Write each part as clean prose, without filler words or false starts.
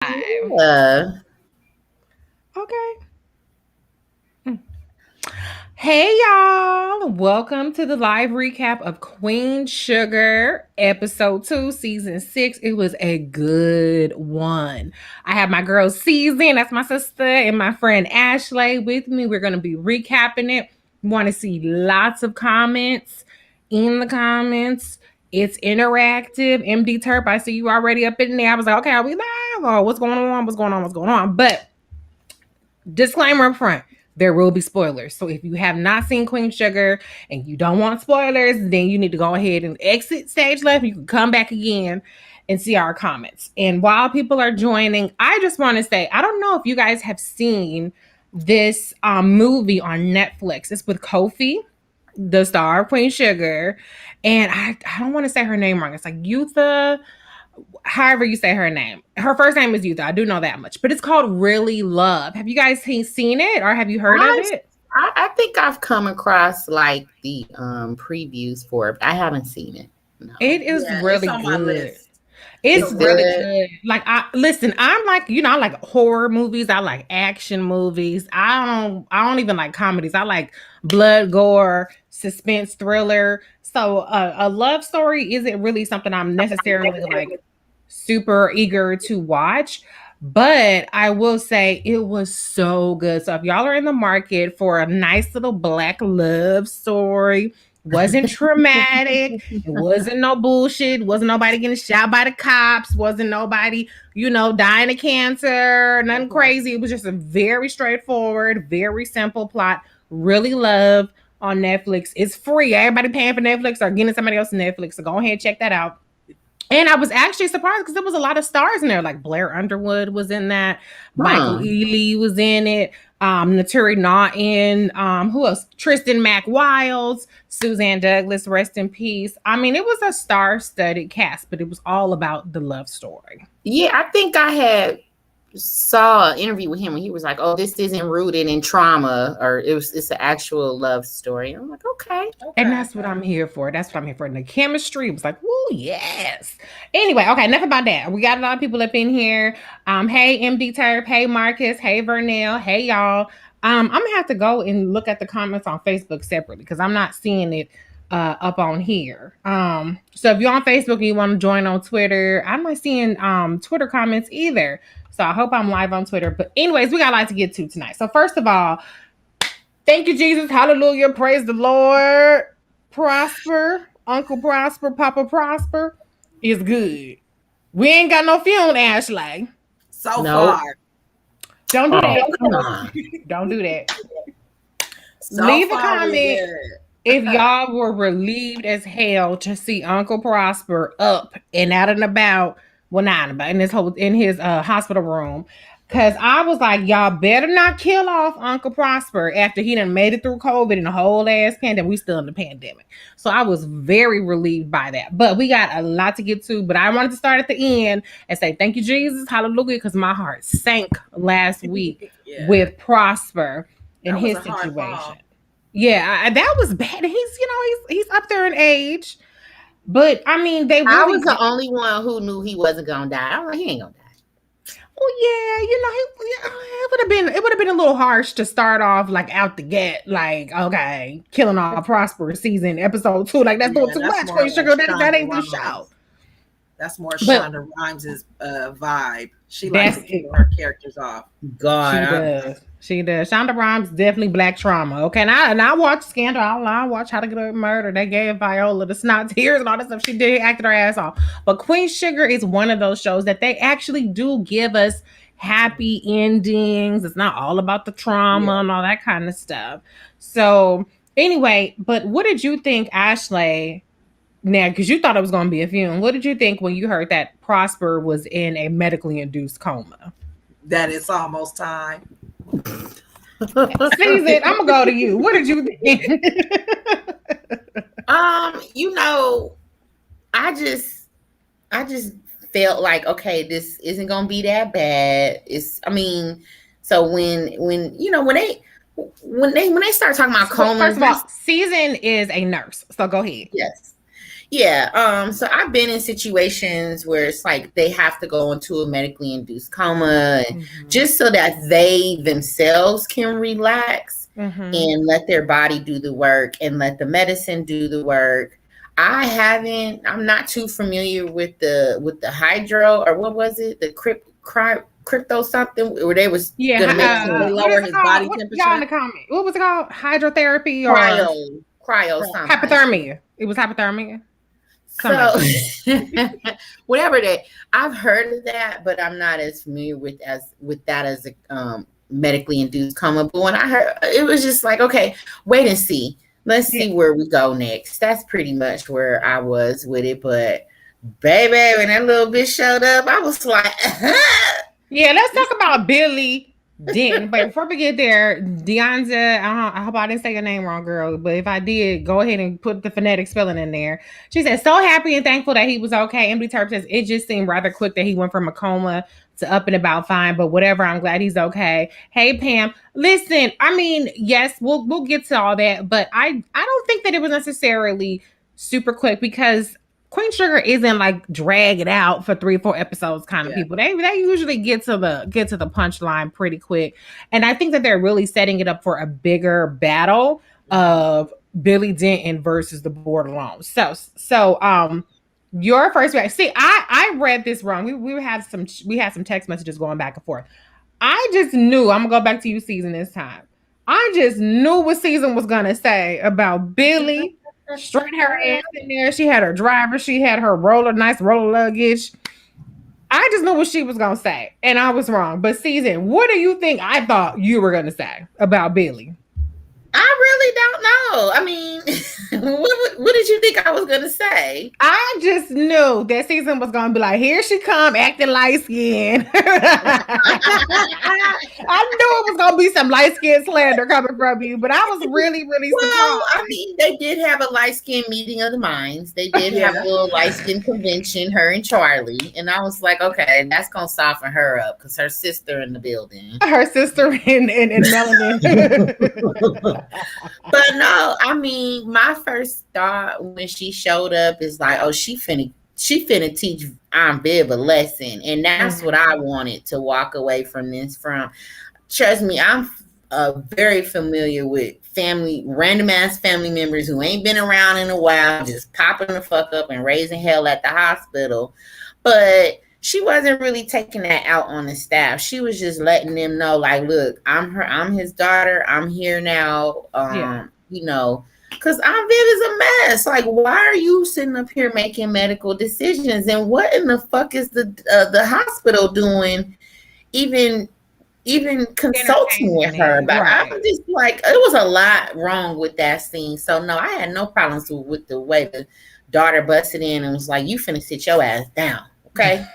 live. Yeah. Okay. Hey y'all, welcome to the live recap of Queen Sugar episode 2 season 6. It was a good one. I have my girl Season, that's my sister, and my friend Ashley with me. We're going to be recapping it. Want to see lots of comments in the comments. It's interactive. MD Terp, I see you already up in there. I was like, okay, are we live? Or what's going on? What's going on? What's going on? But disclaimer up front, there will be spoilers. So if you have not seen Queen Sugar and you don't want spoilers, then you need to go ahead and exit stage left. You can come back again and see our comments. And while people are joining, I just want to say, I don't know if you guys have seen this movie on Netflix. It's with Kofi, the star of Queen Sugar. And I don't want to say her name wrong. It's like Yutha, however you say her name. Her first name is Yutha. I do know that much. But it's called Really Love. Have you guys seen it or have you heard of it? I think I've come across like the previews for it. I haven't seen it. No. It is really good. It's really good. Like I'm like, I like horror movies. I like action movies. I don't even like comedies. I like blood, gore, suspense, thriller. So a love story isn't really something I'm necessarily like super eager to watch. But I will say it was so good. So if y'all are in the market for a nice little black love story, wasn't traumatic, it wasn't no bullshit, wasn't nobody getting shot by the cops, wasn't nobody, dying of cancer, nothing crazy. It was just a very straightforward, very simple plot. Really Love on Netflix. It's free. Everybody paying for Netflix or getting somebody else's Netflix. So go ahead and check that out. And I was actually surprised because there was a lot of stars in there. Like Blair Underwood was in that. Michael Ealy was in it. Naturi Naughton. Who else? Tristan McWilds. Suzanne Douglas, rest in peace. I mean, it was a star-studded cast, but it was all about the love story. Yeah, I think I saw an interview with him and he was like, oh, this isn't rooted in trauma, or it's an actual love story. I'm like, okay. And that's what I'm here for. That's what I'm here for. And the chemistry was like, woo, yes. Anyway, okay, enough about that. We got a lot of people up in here. Hey, MD Terp. Hey, Marcus. Hey, Vernell. Hey, y'all. I'm gonna have to go and look at the comments on Facebook separately because I'm not seeing it up on here. So if you're on Facebook and you want to join on Twitter, I'm not seeing Twitter comments either. So I hope I'm live on Twitter. But anyways, we got a lot to get to tonight. So first of all, thank you, Jesus. Hallelujah. Praise the Lord. Prosper. Uncle Prosper. Papa Prosper is good. We ain't got no feeling, Ashley. So far. Don't do that. Don't do that. So leave a comment if y'all were relieved as hell to see Uncle Prosper up and out and about. Well, not about in his hospital room. Cause I was like, y'all better not kill off Uncle Prosper after he done made it through COVID and the whole ass pandemic. We still in the pandemic. So I was very relieved by that. But we got a lot to get to. But I wanted to start at the end and say, thank you, Jesus. Hallelujah. Because my heart sank last week with Prosper in his situation. Yeah, that was bad. He's up there in age. But I mean, I was the only one who knew he wasn't gonna die. I was like, he ain't gonna die. Well, yeah, it would have been a little harsh to start off like out the gate, like, okay, killing all Prosper season episode 2. Like that's doing too much for you, Sugar. That ain't the show. That's more Shonda Rhimes' vibe. She likes to kick her characters off. God, she does. Shonda Rhimes definitely black trauma. Okay, and I watched Scandal. I watched How to Get Away with Murder. They gave Viola the snot tears and all that stuff. She did acted her ass off. But Queen Sugar is one of those shows that they actually do give us happy endings. It's not all about the trauma and all that kind of stuff. So anyway, but what did you think, Ashley? Now, because you thought it was going to be a funeral, what did you think when you heard that Prosper was in a medically induced coma? That it's almost time. Season, I'm gonna go to you. What did you think? I just felt like, okay, this isn't gonna be that bad. So when they start talking about coma, first of all, Season is a nurse. So go ahead. Yes. Yeah. So I've been in situations where it's like they have to go into a medically induced coma just so that they themselves can relax and let their body do the work and let the medicine do the work. I'm not too familiar with the hydro, or what was it? The crypto something, where they was gonna make lower his body temperature. Y'all in the comment. What was it called? Hydrotherapy or cryo something. Hypothermia. It was hypothermia. So whatever that, I've heard of that, but I'm not as familiar with that as a medically induced coma. But when I heard, it was just like, okay, wait and see. Let's see where we go next. That's pretty much where I was with it. But baby, when that little bitch showed up, I was like, yeah, let's talk about Billy Denton. But before we get there, Deonza, I hope I didn't say your name wrong, girl. But if I did, go ahead and put the phonetic spelling in there. She said, so happy and thankful that he was okay. MD Terp says, it just seemed rather quick that he went from a coma to up and about fine, but whatever, I'm glad he's okay. Hey, Pam, listen, I mean, yes, we'll get to all that, but I don't think that it was necessarily super quick, because Queen Sugar isn't like drag it out for 3 or 4 episodes kind of people. They usually get to the punchline pretty quick. And I think that they're really setting it up for a bigger battle of Billy Denton versus the board alone. So your first reaction. See, I read this wrong. We had some text messages going back and forth. I just knew, I'm gonna go back to you, Season, this time. I just knew what Season was gonna say about Billy. Straight her ass in there. She had her driver. She had her nice roller luggage. I just knew what she was gonna say, and I was wrong. But Season, what do you think I thought you were gonna say about Billy? I really don't know. I mean, what did you think I was gonna say? I just knew that Season was gonna be like, here she come acting light skinned. I knew it was gonna be some light skin slander coming from you, but I was really, really surprised. I mean, they did have a light skin meeting of the minds. They did have a little light skin convention, her and Charlie, and I was like, okay, that's gonna soften her up because her sister in the building. Her sister in Melanin. But no, I mean, my first thought when she showed up is like, oh, she finna teach Aunt Viv a lesson, and that's what I wanted to walk away from this from. Trust me, I'm very familiar with random ass family members who ain't been around in a while, just popping the fuck up and raising hell at the hospital. But she wasn't really taking that out on the staff. She was just letting them know, like, look, I'm his daughter. I'm here now. You know, because Aunt Viv is a mess. Like, why are you sitting up here making medical decisions? And what in the fuck is the hospital doing? Even consulting with her. But I was just like, it was a lot wrong with that scene. So no, I had no problems with the way the daughter busted in and was like, you finna sit your ass down. Okay.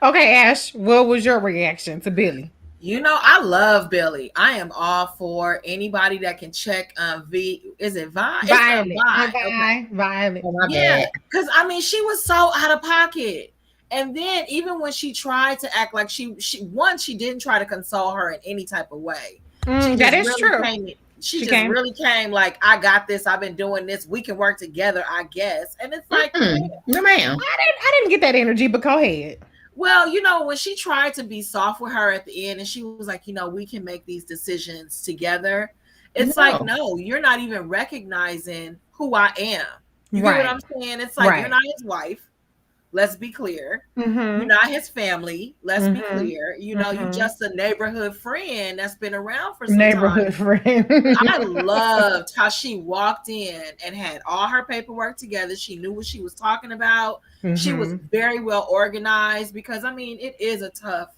Okay, Ash, what was your reaction to Billy? You know, I love Billy. I am all for anybody that can check is it Vi? Violet. Yeah, because I mean, she was so out of pocket. And then even when she tried to act like she didn't try to console her in any type of way. That is true. She really came like, I got this. I've been doing this. We can work together, I guess. And it's like, no, ma'am. I didn't get that energy, but go ahead. Well, you know, when she tried to be soft with her at the end and she was like, you know, we can make these decisions together. It's like, no, you're not even recognizing who I am. You get what I'm saying? It's like, you're not his wife. Let's be clear. You're not his family. Let's be clear. You know, you're just a neighborhood friend that's been around for some time. Friend. I loved how she walked in and had all her paperwork together. She knew what she was talking about. She was very well organized because, I mean, it is a tough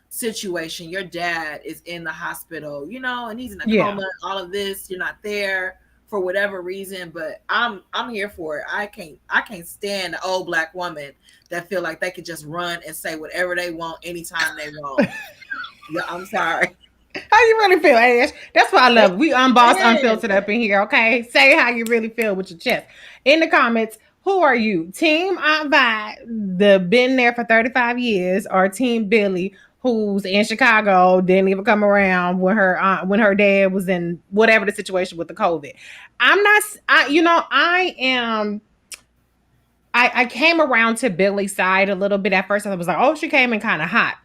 situation. Your dad is in the hospital, you know, and he's in a coma, all of this. You're not there for whatever reason, but I'm here for it. I can't stand the old Black woman that feel like they could just run and say whatever they want anytime they want. Yeah, I'm sorry. How you really feel, Ash? That's what I love. We unbossed, unfiltered up in here, okay? Say how you really feel with your chest. In the comments, who are you? Team Aunt Vi, been there for 35 years, or Team Billy, who's in Chicago, didn't even come around when her dad was in whatever the situation with the COVID. I am I came around to Billy's side a little bit at first. I was like, oh, she came in kind of hot.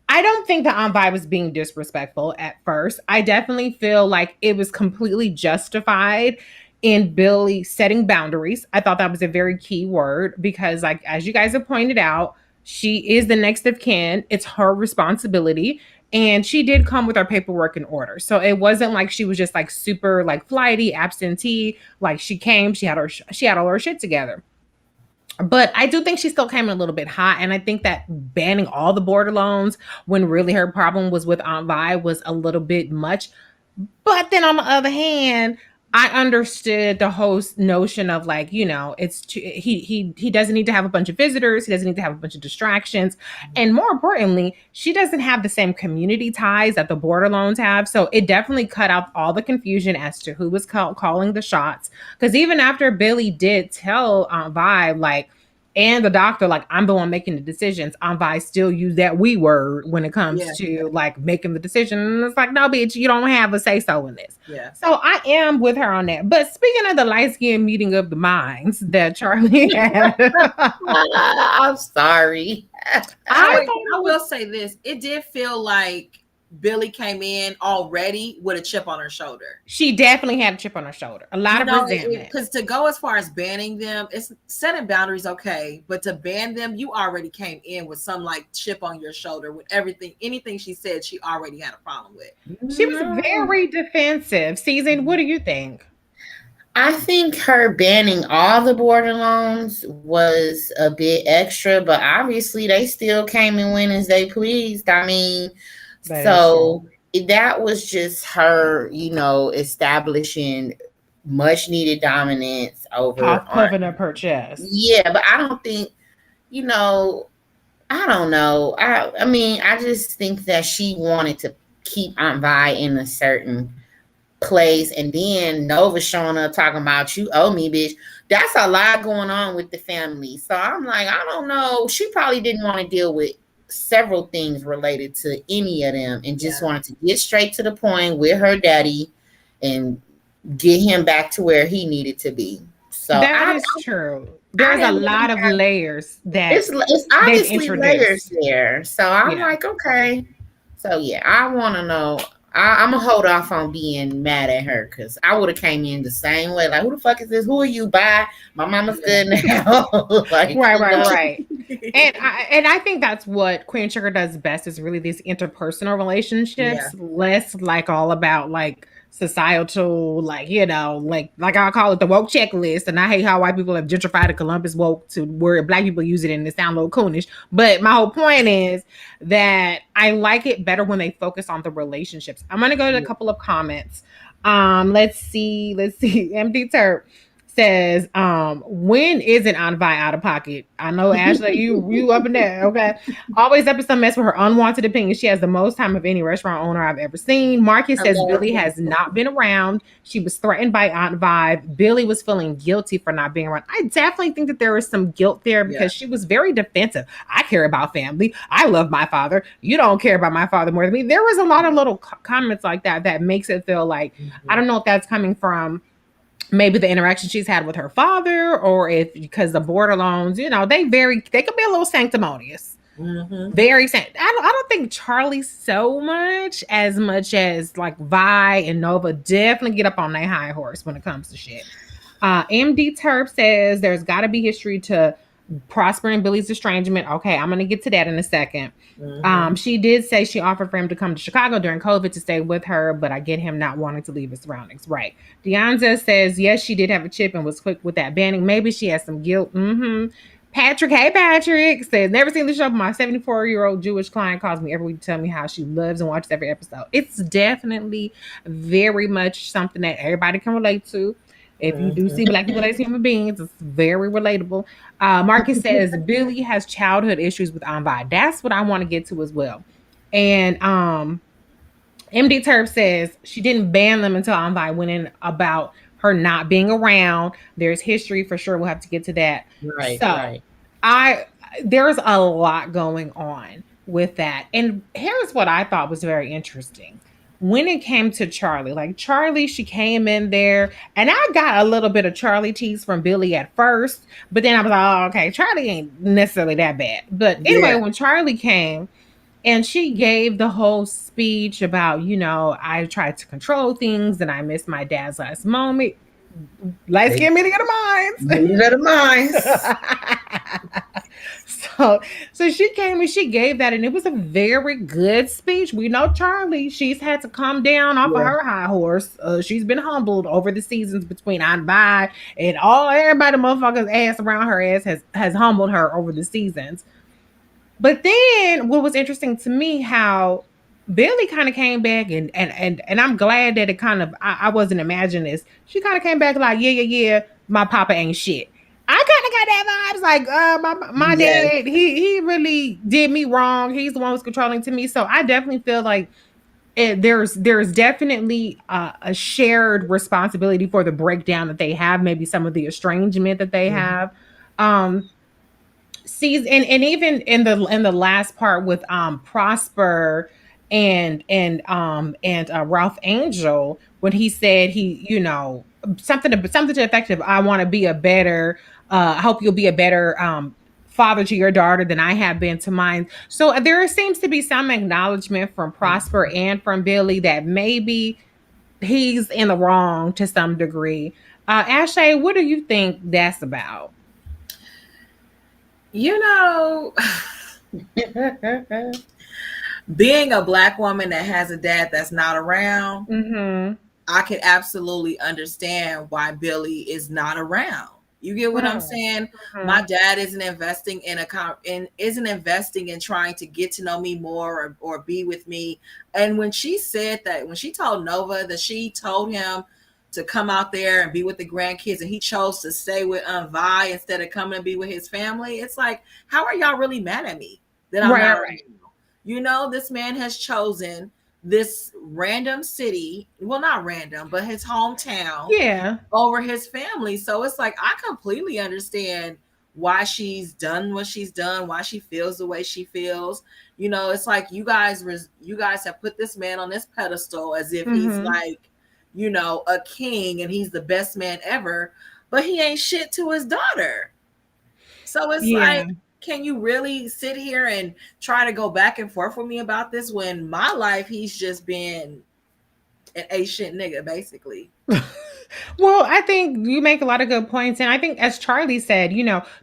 I don't think that Aunt Vi was being disrespectful at first. I definitely feel like it was completely justified in Billy setting boundaries. I thought that was a very key word because, like, as you guys have pointed out, she is the next of kin. It's her responsibility. And she did come with her paperwork in order. So it wasn't like she was just like super like flighty, absentee. Like she came, she had all her shit together. But I do think she still came in a little bit hot. And I think that banning all the border loans when really her problem was with Aunt Vi was a little bit much. But then on the other hand, I understood the host notion of like, he doesn't need to have a bunch of visitors, he doesn't need to have a bunch of distractions, and more importantly, she doesn't have the same community ties that the border loans have. So it definitely cut out all the confusion as to who was calling the shots. Because even after Billy did tell Aunt Vi like, and the doctor, like, I'm the one making the decisions, Aunt Vi still use that we word when it comes to like making the decision. And it's like, no, bitch, you don't have a say so in this. Yeah. So I am with her on that. But speaking of the light skin meeting of the minds that Charlie had, I'm sorry. I will say this: it did feel like Billy came in already with a chip on her shoulder. She definitely had a chip on her shoulder. A lot of resentment. Because to go as far as banning them, it's setting boundaries, okay, but to ban them, you already came in with some like chip on your shoulder with everything. Anything she said, she already had a problem with. She was very defensive. Season, what do you think? I think her banning all the border loans was a bit extra, but obviously they still came and went as they pleased. I mean, that was just her, establishing much needed dominance over puffing up her chest. Yeah, but I don't think, I don't know. I mean, I just think that she wanted to keep Aunt Vi in a certain place, and then Nova showing up talking about you owe me, bitch. That's a lot going on with the family. So I'm like, I don't know. She probably didn't want to deal with several things related to any of them and just wanted to get straight to the point with her daddy and get him back to where he needed to be. So that is true. There's a lot of layers that it's obviously layers there. So I'm like, okay. So yeah, I want to know. I'm gonna hold off on being mad at her because I would have came in the same way. Like, who the fuck is this? Who are you? Bye. My mama's good now. Like, right. And I think that's what Queen Sugar does best is really these interpersonal relationships, less like all about like societal, like, like I call it the woke checklist. And I hate how white people have gentrified the Columbus woke to where black people use it and it sound a little coonish. But my whole point is that I like it better when they focus on the relationships. I'm gonna go to a couple of comments. Let's see. MD Turp says, when isn't Aunt Vi out of pocket? I know, Ashley, you up in there, okay? Always up in some mess with her unwanted opinions. She has the most time of any restaurant owner I've ever seen. Marcus says Billy has not been around. She was threatened by Aunt Vi. Billy was feeling guilty for not being around. I definitely think that there was some guilt there because she was very defensive. I care about family. I love my father. You don't care about my father more than me. There was a lot of little comments like that makes it feel like, I don't know if that's coming from maybe the interaction she's had with her father, or if because the border loans, they could be a little sanctimonious. Very I don't think Charlie so much as like Vi and Nova definitely get up on their high horse when it comes to shit. MD Turp says there's got to be history to Prosper and Billy's estrangement. Okay, I'm gonna get to that in a second. She did say she offered for him to come to Chicago during COVID to stay with her, but I get him not wanting to leave his surroundings. Right. Deonza says yes, she did have a chip and was quick with that banning. Maybe she has some guilt. Patrick, hey Patrick, says never seen the show, but my 74-year-old Jewish client calls me every week to tell me how she loves and watches every episode. It's definitely very much something that everybody can relate to. If you do see black people as human beings, it's very relatable. Marcus says Billy has childhood issues with Aunt Vi. That's what I want to get to as well. And MD Turp says she didn't ban them until Aunt Vi went in about her not being around. There's history for sure. We'll have to get to that. Right. So there's a lot going on with that. And here's what I thought was very interesting. when it came to Charlie, like Charlie, she came in there, and I got a little bit of Charlie tease from Billy at first, but then I was like, oh, okay, Charlie ain't necessarily that bad. But anyway, when Charlie came and she gave the whole speech about, I tried to control things and I missed my dad's last moment. Light skin meeting of the minds. Meeting of the minds. So she came and she gave that, and it was a very good speech. We know Charlie, she's had to calm down off of her high horse. She's been humbled over the seasons between Aunt Vi and everybody motherfuckers ass around her ass has humbled her over the seasons. But then what was interesting to me, how Billy kind of came back and I'm glad that it kind of, I wasn't imagining this. She kind of came back like, yeah, my papa ain't shit. I kind of got that vibes like, my dad, he really did me wrong. He's the one who's controlling to me. So I definitely feel like there's definitely a shared responsibility for the breakdown that they have, maybe some of the estrangement that they have. Sees and even in the last part with Prosper and Ralph Angel, when he said something to the effect of, I want to be a better I hope you'll be a better father to your daughter than I have been to mine. So there seems to be some acknowledgement from Prosper and from Billy that maybe he's in the wrong to some degree. Ashley, what do you think that's about? Being a Black woman that has a dad that's not around, I could absolutely understand why Billy is not around. You get what I'm saying? My dad isn't investing in trying to get to know me more or be with me. And when she said that, when she told Nova that she told him to come out there and be with the grandkids, and he chose to stay with Aunt Vi instead of coming and be with his family, it's like, how are y'all really mad at me that I'm not right? This man has chosen this random city, well, not random, but his hometown, over his family. So it's like, I completely understand why she's done what she's done, why she feels the way she feels. It's like you guys have put this man on this pedestal as if he's like, a king and he's the best man ever, but he ain't shit to his daughter. So it's like, can you really sit here and try to go back and forth with me about this, when my life he's just been an a shit nigga, basically? Well, I think you make a lot of good points. And I think, as Charlie said,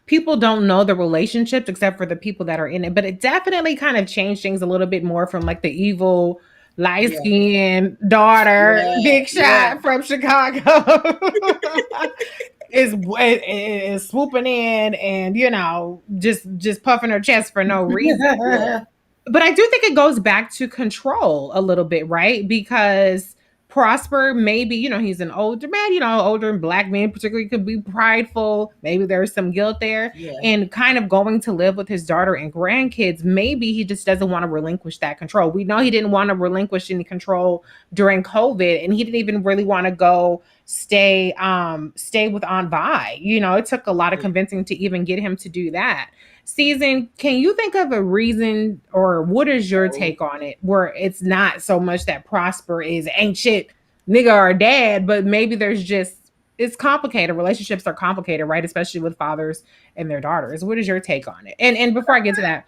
people don't know the relationships except for the people that are in it. But it definitely kind of changed things a little bit more from like the evil light-skinned daughter, big shot from Chicago. is swooping in and just puffing her chest for no reason. But I do think it goes back to control a little bit, right? Because Prosper, maybe, he's an older man, older Black men particularly could be prideful. Maybe there's some guilt there. And kind of going to live with his daughter and grandkids, maybe he just doesn't want to relinquish that control. We know he didn't want to relinquish any control during COVID, and he didn't even really want to go stay with Aunt Vi. It took a lot of convincing to even get him to do that. Season, can you think of a reason, or what is your take on it, where it's not so much that Prosper is ain't shit nigga or dad, but maybe there's just, it's complicated. Relationships are complicated, right? Especially with fathers and their daughters. What is your take on it? And before I get to that,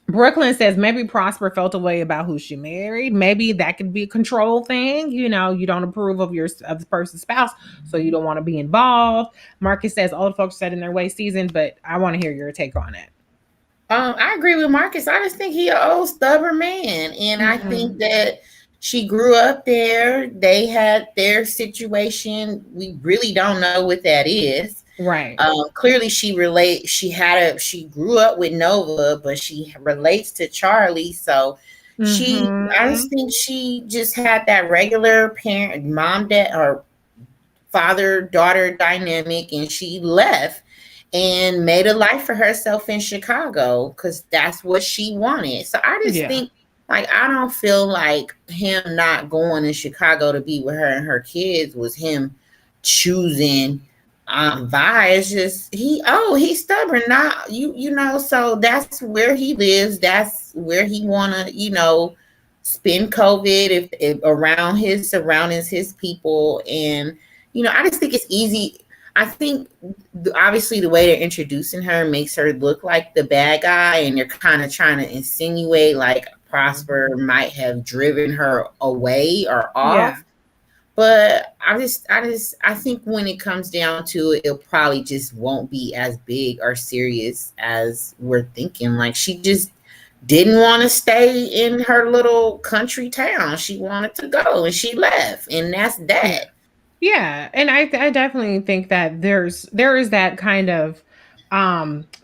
Brooklyn says maybe Prosper felt a way about who she married. Maybe that could be a control thing. You don't approve of the person's spouse, so you don't want to be involved. Marcus says old folks set in their way, Season, but I want to hear your take on it. I agree with Marcus. I just think he's an old stubborn man, and I think that she grew up there. They had their situation. We really don't know what that is. Right. Clearly she grew up with Nova, but she relates to Charlie. So I just think she just had that regular parent, mom, dad, or father-daughter dynamic, and she left and made a life for herself in Chicago because that's what she wanted. So I just think, like, I don't feel like him not going to Chicago to be with her and her kids was him choosing Vi. Is just he's stubborn, so that's where he lives, that's where he wanna spend COVID if around his surroundings, his people, and I just think it's easy. I think obviously the way they're introducing her makes her look like the bad guy, and they're kind of trying to insinuate like Prosper might have driven her away or off. Yeah. But I think when it comes down to it, it probably just won't be as big or serious as we're thinking. Like, she just didn't want to stay in her little country town. She wanted to go, and she left, and that's that. Yeah, and I definitely think that there is that kind of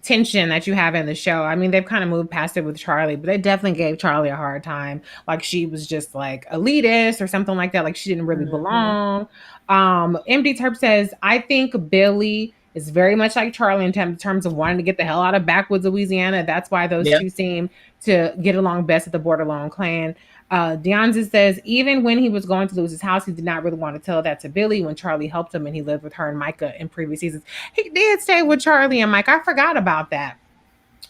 tension that you have in the show. I mean, they've kind of moved past it with Charlie, but they definitely gave Charlie a hard time. Like, she was just like elitist or something like that. Like, she didn't really belong. MD Terp says, I think Billy is very much like Charlie in terms of wanting to get the hell out of backwoods Louisiana. That's why those two seem to get along best at the Bordelon clan. Deonza says, even when he was going to lose his house, he did not really want to tell that to Billy when Charlie helped him and he lived with her and Micah in previous seasons. He did stay with Charlie and Mike. I forgot about that.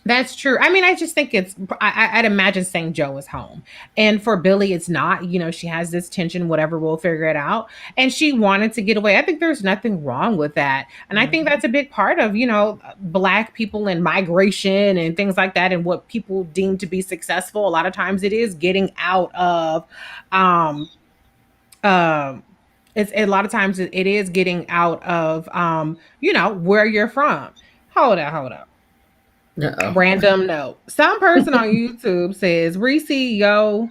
That's true. I mean, I just think I'd imagine St. Joe is home. And for Billy, it's not. She has this tension, whatever, we'll figure it out. And she wanted to get away. I think there's nothing wrong with that. And I think that's a big part of, Black people and migration and things like that and what people deem to be successful. A lot of times it is getting out of, it's a lot of times it is getting out of, where you're from. Hold up. Uh-oh. Random note. Some person on YouTube says, Reese, yo,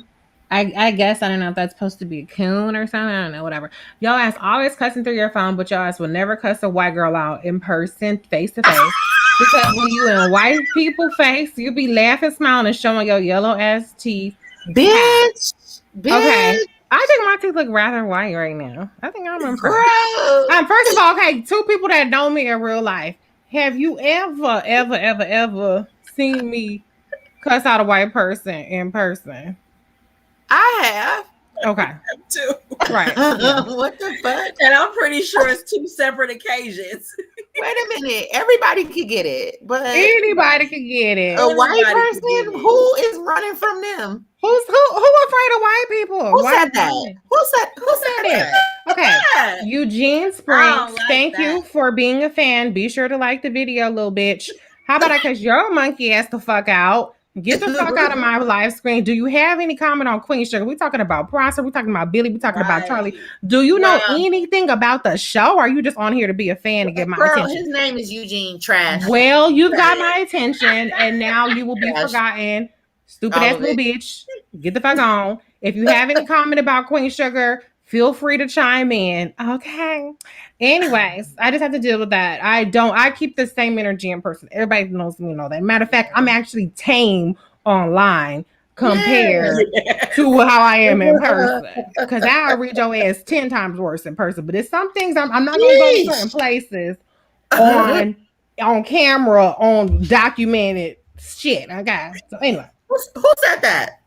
I guess, I don't know if that's supposed to be a coon or something. I don't know, whatever. Y'all ass always cussing through your phone, but y'all ass will never cuss a white girl out in person, face to face. Because when you in white people face, you be laughing, smiling, and showing your yellow ass teeth. Bitch. Okay. I think my teeth look rather white right now. I think I'm impressed. First of all, okay, two people that know me in real life. Have you ever seen me cuss out a white person in person? I have. Okay. Too. Right. What the fuck? And I'm pretty sure it's two separate occasions. Wait a minute. Everybody could get it, but anybody could get it. A white person who is running from them? Who afraid of white people? Who said that? Who said that? Okay. Eugene Springs, thank you for being a fan. Be sure to like the video, little bitch. How about I cuss your monkey ass the fuck out? Get the fuck out of my live screen. Do you have any comment on Queen Sugar? We're talking about Prosper. We're talking about Billy. We're talking about Charlie. Do you know anything about the show? Or are you just on here to be a fan and get my attention? His name is Eugene Trash. Well, you've got my attention, and now you will be forgotten. Stupid ass little bitch. Get the fuck on. If you have any comment about Queen Sugar, feel free to chime in. Okay. Anyways, I just have to deal with that. I keep the same energy in person. Everybody knows me, know that. Matter of fact, I'm actually tame online compared to how I am in person. Because I'll read your ass 10 times worse in person. But it's some things I'm not going to go to certain places on camera, on documented shit. Okay. So anyway. Who said that?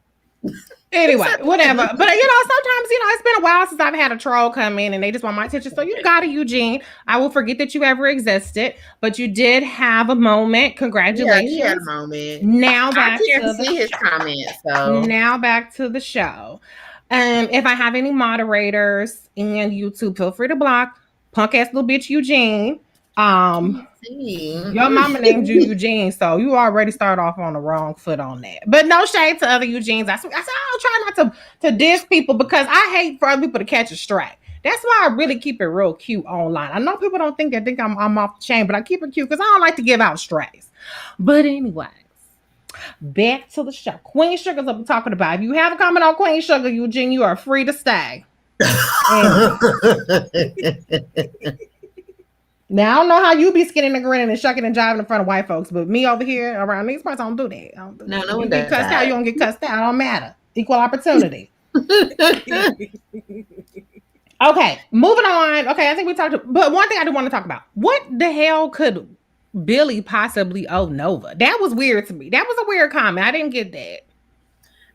Anyway, whatever. But sometimes, it's been a while since I've had a troll come in and they just want my attention. So you got it, Eugene. I will forget that you ever existed, but you did have a moment. Congratulations. Yeah, he had a moment. Now back I can't see his comments. So now back to the show. If I have any moderators in YouTube, feel free to block punk ass little bitch Eugene. Your mama named you Eugene, so you already start off on the wrong foot on that. But no shade to other Eugenes. I said I'll try not to diss people because I hate for other people to catch a strike. That's why I really keep it real cute online. I know people don't think I'm off the chain, but I keep it cute because I don't like to give out strays. But anyways, back to the show. Queen Sugar's what we're talking about. If you have a comment on Queen Sugar, Eugene, you are free to stay. Now, I don't know how you be skinning and grinning and shucking and jiving in front of white folks, but me over here around these parts, I don't do that. No, you get cussed out, you don't get cussed out. It don't matter. Equal opportunity. Okay, moving on. Okay, I think we talked, but one thing I do want to talk about. What the hell could Billy possibly owe Nova? That was weird to me. That was a weird comment. I didn't get that.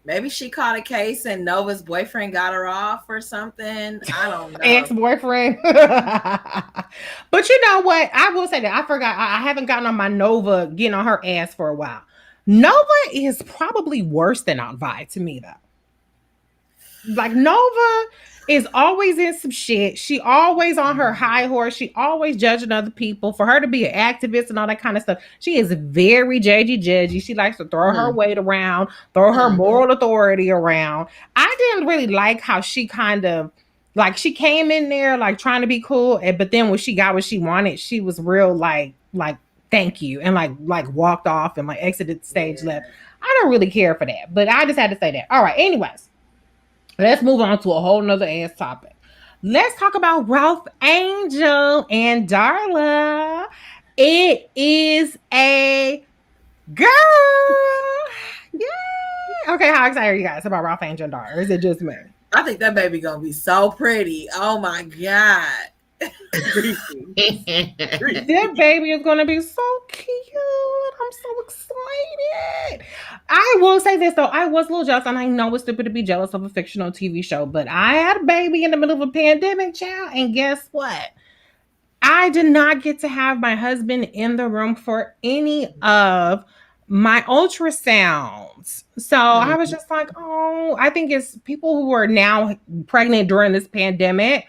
Maybe she caught a case and Nova's boyfriend got her off or something. I don't know. Ex-boyfriend. But you know what? I will say that I forgot. I haven't gotten on my Nova getting on her ass for a while. Nova is probably worse than Aunt Vi to me, though. Like Nova is always in some shit. She always on her high horse. She always judging other people. For her to be an activist and all that kind of stuff, she is very judgy. She likes to throw her weight around, throw her moral authority around. I didn't really like how she kind of like she came in there like trying to be cool, but then when she got what she wanted, she was real like thank you and like walked off and like exited the stage left. I don't really care for that, but I just had to say that. All right, anyways. Let's move on to a whole nother ass topic. Let's talk about Ralph Angel and Darla. It is a girl. Yay! Okay, how excited are you guys about Ralph Angel and Darla? Or is it just me? I think that baby gonna be so pretty. Oh my god. That baby is gonna be so cute. I'm so excited. I will say this though, I was a little jealous, and I know it's stupid to be jealous of a fictional TV show, but I had a baby in the middle of a pandemic, child, and guess what? I did not get to have my husband in the room for any of my ultrasounds. So I was just like, oh, I think it's people who are now pregnant during this pandemic.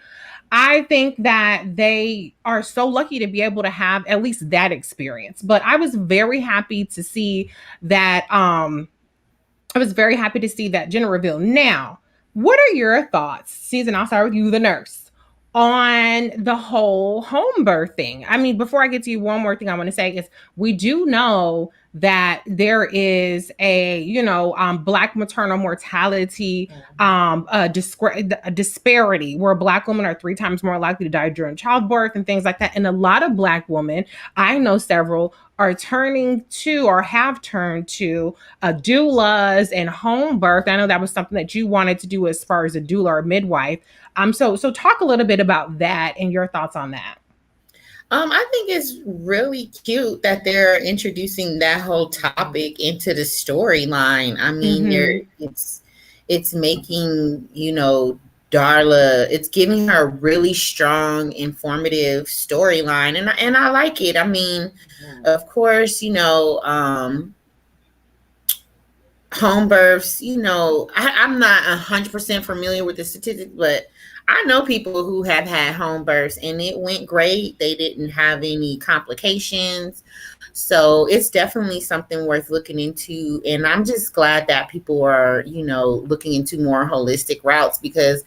I think that they are so lucky to be able to have at least that experience. But I was very happy to see that gender reveal. Now, what are your thoughts, Susan? I'll start with you, the nurse, on the whole home birth thing. I mean, before I get to you, one more thing I want to say is we do know that there is a, Black maternal mortality a disparity where Black women are 3 times more likely to die during childbirth and things like that. And a lot of Black women, I know several, are turning to or have turned to doulas and home birth. I know that was something that you wanted to do as far as a doula or midwife. So talk a little bit about that and your thoughts on that. I think it's really cute that they're introducing that whole topic into the storyline. I mean, it's making, Darla, it's giving her a really strong, informative storyline. And I like it. I mean, of course, home births, I'm not 100% familiar with the statistic, but I know people who have had home births and it went great. They didn't have any complications. So it's definitely something worth looking into. And I'm just glad that people are, looking into more holistic routes, because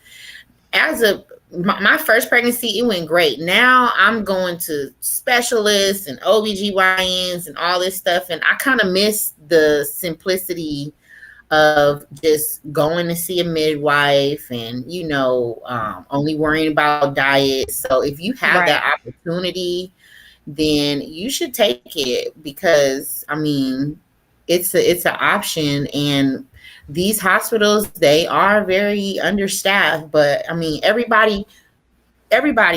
my first pregnancy, it went great. Now I'm going to specialists and OBGYNs and all this stuff. And I kind of miss the simplicity of just going to see a midwife and, only worrying about diet. So if you have that opportunity, then you should take it, because, I mean, it's an option. And these hospitals, they are very understaffed, but I mean, everybody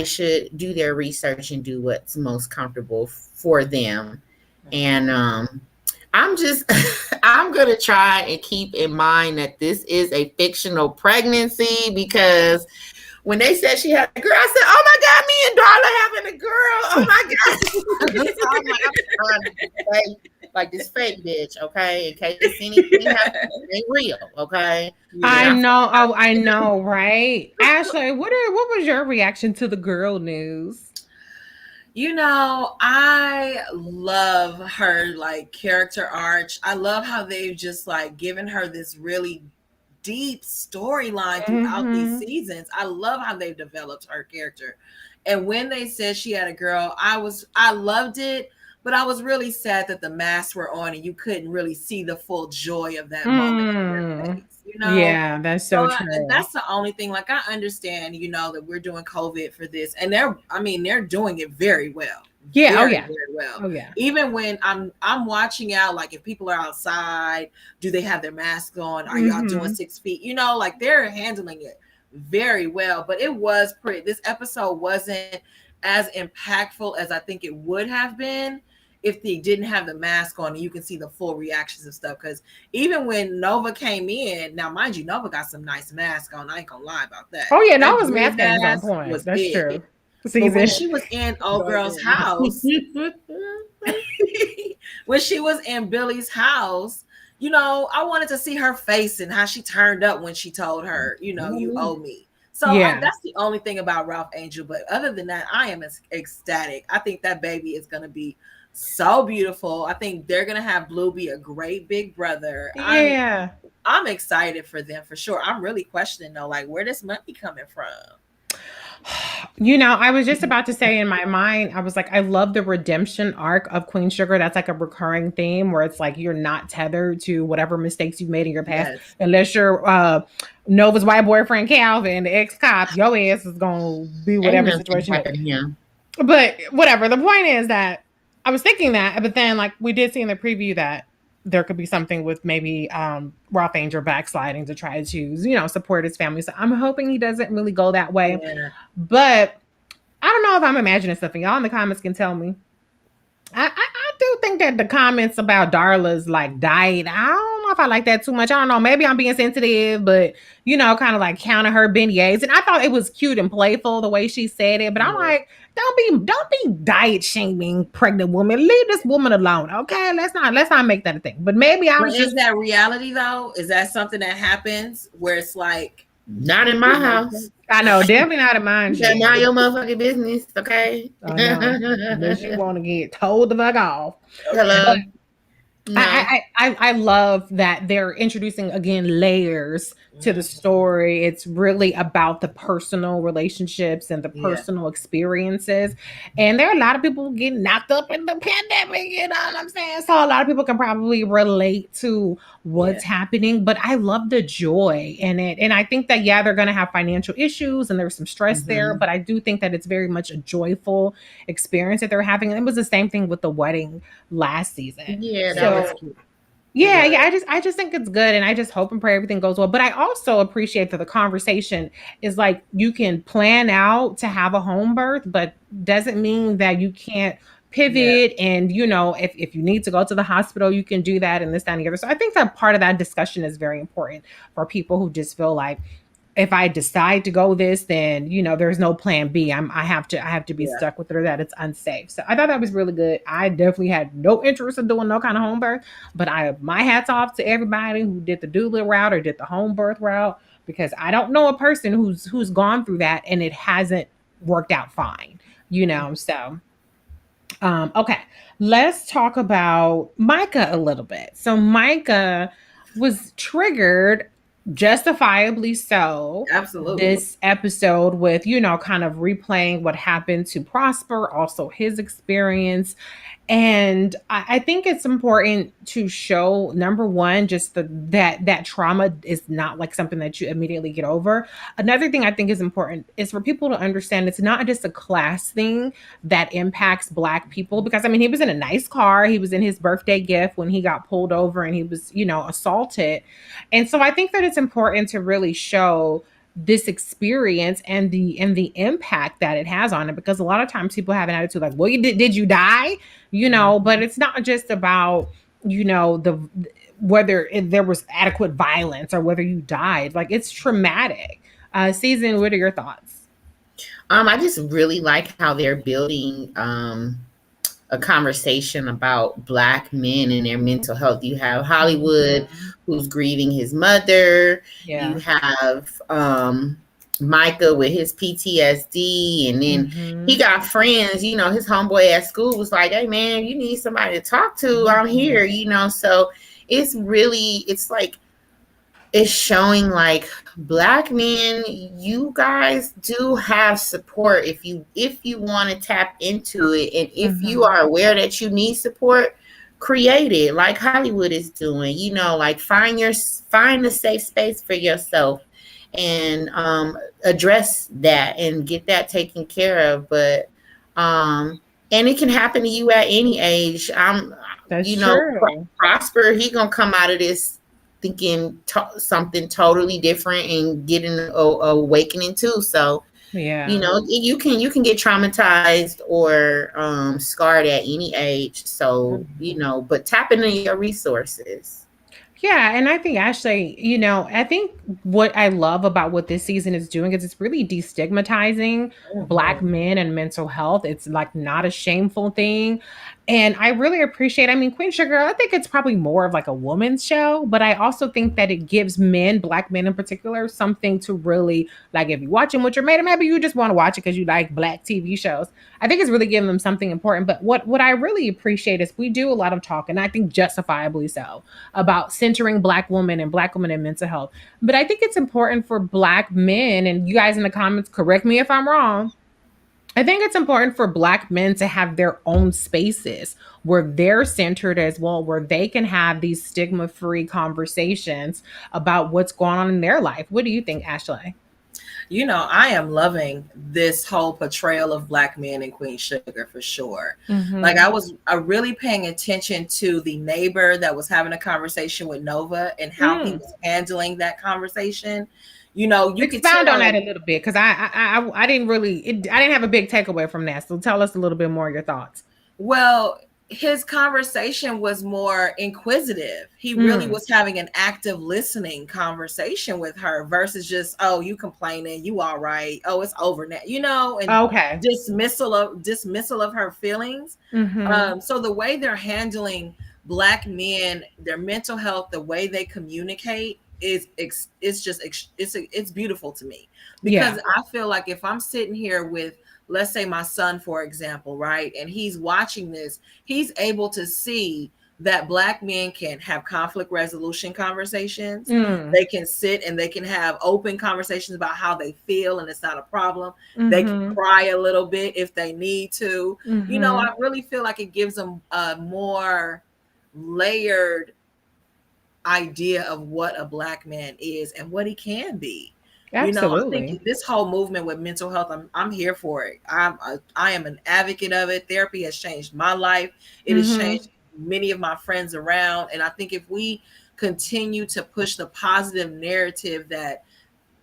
should do their research and do what's most comfortable for them. And I'm going to try and keep in mind that this is a fictional pregnancy, because when they said she had a girl, I said, oh my God, me and Darla having a girl. Oh my God. Like this fake bitch, okay? In case anything happens, it ain't real, okay? Yeah. I know. Oh, I know, right? Ashley, what was your reaction to the girl news? I love her like character arc. I love how they've just like given her this really deep storyline throughout these seasons. I love how they've developed her character. And when they said she had a girl, I loved it, but I was really sad that the masks were on and you couldn't really see the full joy of that moment in their face. Yeah, that's so true. That's the only thing. Like, I understand, that we're doing COVID for this, and they're doing it very well. Yeah, very well. Oh yeah. Even when I'm watching out, like if people are outside, do they have their masks on? Are y'all doing 6 feet? Like they're handling it very well. But it was pretty. This episode wasn't as impactful as I think it would have been if they didn't have the mask on and you can see the full reactions and stuff. Because even when Nova came in, now mind you, Nova got some nice mask on. I ain't gonna lie about that. Oh yeah, Nova's mask on point. That's big. True. But when she was in old girl's house, when she was in Billy's house, you know, I wanted to see her face and how she turned up when she told her, you know, you owe me. So that's the only thing about Ralph Angel. But other than that, I am ecstatic. I think that baby is going to be so beautiful. I think they're going to have Blue be a great big brother. Yeah. I'm excited for them for sure. I'm really questioning though, like, where this money coming from? You know, I was just about to say in my mind, I was like, I love the redemption arc of Queen Sugar. That's like a recurring theme where it's like you're not tethered to whatever mistakes you've made in your past, unless you're Nova's white boyfriend Calvin, the ex-cop. Your ass is gonna be whatever situation. But whatever. The point is that I was thinking that, but then like we did see in the preview that there could be something with maybe Ralph Angel backsliding to try to, you know, support his family. So I'm hoping he doesn't really go that way. Yeah. But I don't know if I'm imagining stuff, and y'all in the comments can tell me. I do think that the comments about Darla's like diet, I don't know if I like that too much. I don't know. Maybe I'm being sensitive, but you know, kind of like counting her beignets. And I thought it was cute and playful the way she said it. But I'm like, don't be diet shaming pregnant woman. Leave this woman alone. Okay. Let's not make that a thing. But maybe I was Is that reality though? Is that something that happens where it's like, not in my house. I know, definitely not in mine. You gotta mind your motherfucking business, okay? Unless you want to get told the fuck off. Hello. No. I love that they're introducing again layers to the story. It's really about the personal relationships and the personal experiences. And there are a lot of people getting knocked up in the pandemic, you know what I'm saying? So a lot of people can probably relate to what's happening, but I love the joy in it. And I think that, they're going to have financial issues and there's some stress there, but I do think that it's very much a joyful experience that they're having. And it was the same thing with the wedding last season. Yeah, that was cute. Yeah. I just think it's good, and I just hope and pray everything goes well. But I also appreciate that the conversation is like you can plan out to have a home birth, but doesn't mean that you can't pivot. And you know, if you need to go to the hospital, you can do that, and this, that, and the other. So I think that part of that discussion is very important for people who just feel like, if I decide to go this, then, you know, there's no plan B. I have to be stuck with it, or that it's unsafe. So I thought that was really good. I definitely had no interest in doing no kind of home birth, but my hat's off to everybody who did the doula route or did the home birth route, because I don't know a person who's gone through that and it hasn't worked out fine, you know? So, okay, let's talk about Micah a little bit. So Micah was triggered, justifiably so, absolutely, this episode with, you know, kind of replaying what happened to Prosper, also his experience. And I think it's important to show, number one, just that trauma is not like something that you immediately get over. Another thing I think is important is for people to understand it's not just a class thing that impacts Black people. Because I mean, he was in a nice car. He was in his birthday gift when he got pulled over and he was, you know, assaulted. And so I think that it's important to really show this experience and the impact that it has on it, because a lot of times people have an attitude like, well, did you die, you know? But it's not just about, you know, whether there was adequate violence or whether you died. Like, it's traumatic. Season, what are your thoughts? I just really like how they're building a conversation about Black men and their mental health. You have Hollywood, who's grieving his mother. You have Micah with his PTSD, and then he got friends. You know, his homeboy at school was like, hey man, you need somebody to talk to, I'm here, you know. So it's like it's showing like Black men, you guys do have support if you want to tap into it, and if you are aware that you need support, create it like Hollywood is doing. You know, like find a safe space for yourself and address that and get that taken care of. But and it can happen to you at any age. That's true. Prosper, he gonna come out of this thinking something totally different and getting a awakening too. So you know, you can get traumatized or scarred at any age. So you know, but tap into your resources. Yeah, and I think actually, you know, I think what I love about what this season is doing is it's really destigmatizing Black men and mental health. It's like not a shameful thing. And I really appreciate, I mean, Queen Sugar, I think it's probably more of like a woman's show, but I also think that it gives men, black men in particular, something to really like. If you're watching with your mate, or maybe you just want to watch it because you like black TV shows, I think it's really giving them something important. But what I really appreciate is we do a lot of talk, and I think justifiably so, about centering black women and black women in mental health. But I think it's important for black men, and you guys in the comments, correct me if I'm wrong, I think it's important for black men to have their own spaces where they're centered as well, where they can have these stigma-free conversations about what's going on in their life. What do you think, Ashley? You know, I am loving this whole portrayal of black men in Queen Sugar for sure. Mm-hmm. Like I really paying attention to the neighbor that was having a conversation with Nova and how he was handling that conversation. You know, you can expound on that a little bit, because I didn't really, I didn't have a big takeaway from that. So tell us a little bit more of your thoughts. Well, his conversation was more inquisitive. He really was having an active listening conversation with her versus just, oh, you complaining, you all right, oh, it's over now, you know, and dismissal of her feelings. So the way they're handling black men, their mental health, the way they communicate, it's beautiful to me, because I feel like if I'm sitting here with, let's say, my son, for example, right, and he's watching this, he's able to see that black men can have conflict resolution conversations. They can sit and they can have open conversations about how they feel, and it's not a problem. They can cry a little bit if they need to. You know, I really feel like it gives them a more layered idea of what a black man is and what he can be. Absolutely. You know, I think this whole movement with mental health, I'm here for it. I am an advocate of it. Therapy has changed my life. It has changed many of my friends around. And I think if we continue to push the positive narrative that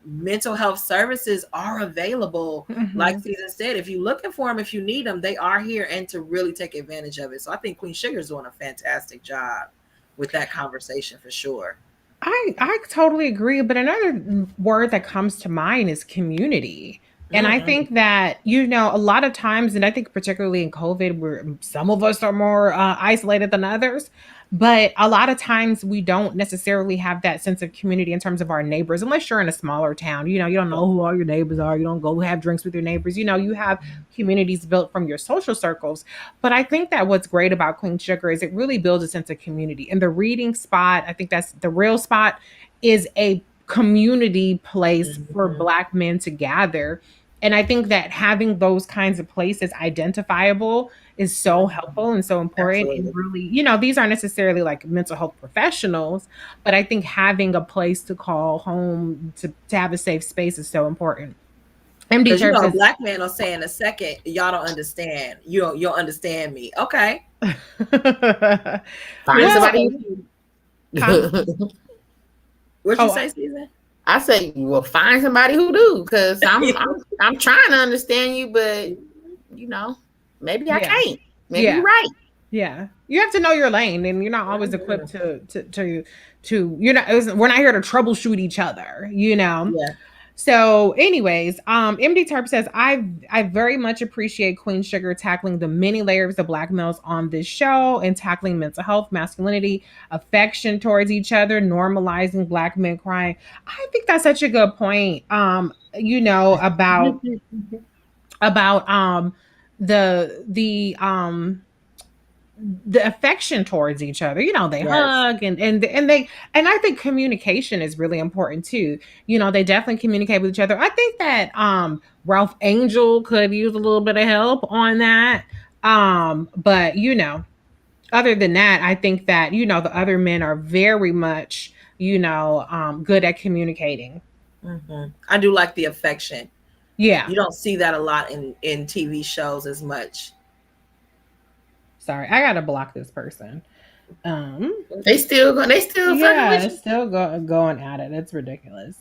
mental health services are available, like Susan said, if you're looking for them, if you need them, they are here, and to really take advantage of it. So I think Queen Sugar is doing a fantastic job with that conversation for sure. I totally agree. But another word that comes to mind is community. And I think that, you know, a lot of times, and I think particularly in COVID, where some of us are more isolated than others, but a lot of times we don't necessarily have that sense of community in terms of our neighbors, unless you're in a smaller town. You know, you don't know who all your neighbors are. You don't go have drinks with your neighbors. You know, you have communities built from your social circles. But I think that what's great about Queen Sugar is it really builds a sense of community. And the reading spot, I think that's the real spot, is a community place for black men to gather. And I think that having those kinds of places identifiable is so helpful and so important. Absolutely. And really, you know, these aren't necessarily like mental health professionals, but I think having a place to call home, to have a safe space, is so important. MD Church, you know, a black man will say in a second, y'all don't understand. You'll understand me. Okay. Find somebody. What'd you say, Susan? I say, well, find somebody who do, because I'm trying to understand you, but you know, maybe I can't. Maybe you're right. Yeah, you have to know your lane, and you're not always equipped to we're not here to troubleshoot each other, you know. Yeah. So anyways, MD Terp says, I very much appreciate Queen Sugar tackling the many layers of black males on this show and tackling mental health, masculinity, affection towards each other, normalizing black men crying. I think that's such a good point. You know, about the affection towards each other. You know, they hug and I think communication is really important too. You know, they definitely communicate with each other. I think that Ralph Angel could use a little bit of help on that. But you know, other than that, I think that, you know, the other men are very much, you know, good at communicating. I do like the affection. Yeah. You don't see that a lot in TV shows as much. Sorry, I gotta block this person. They still going at it. It's ridiculous.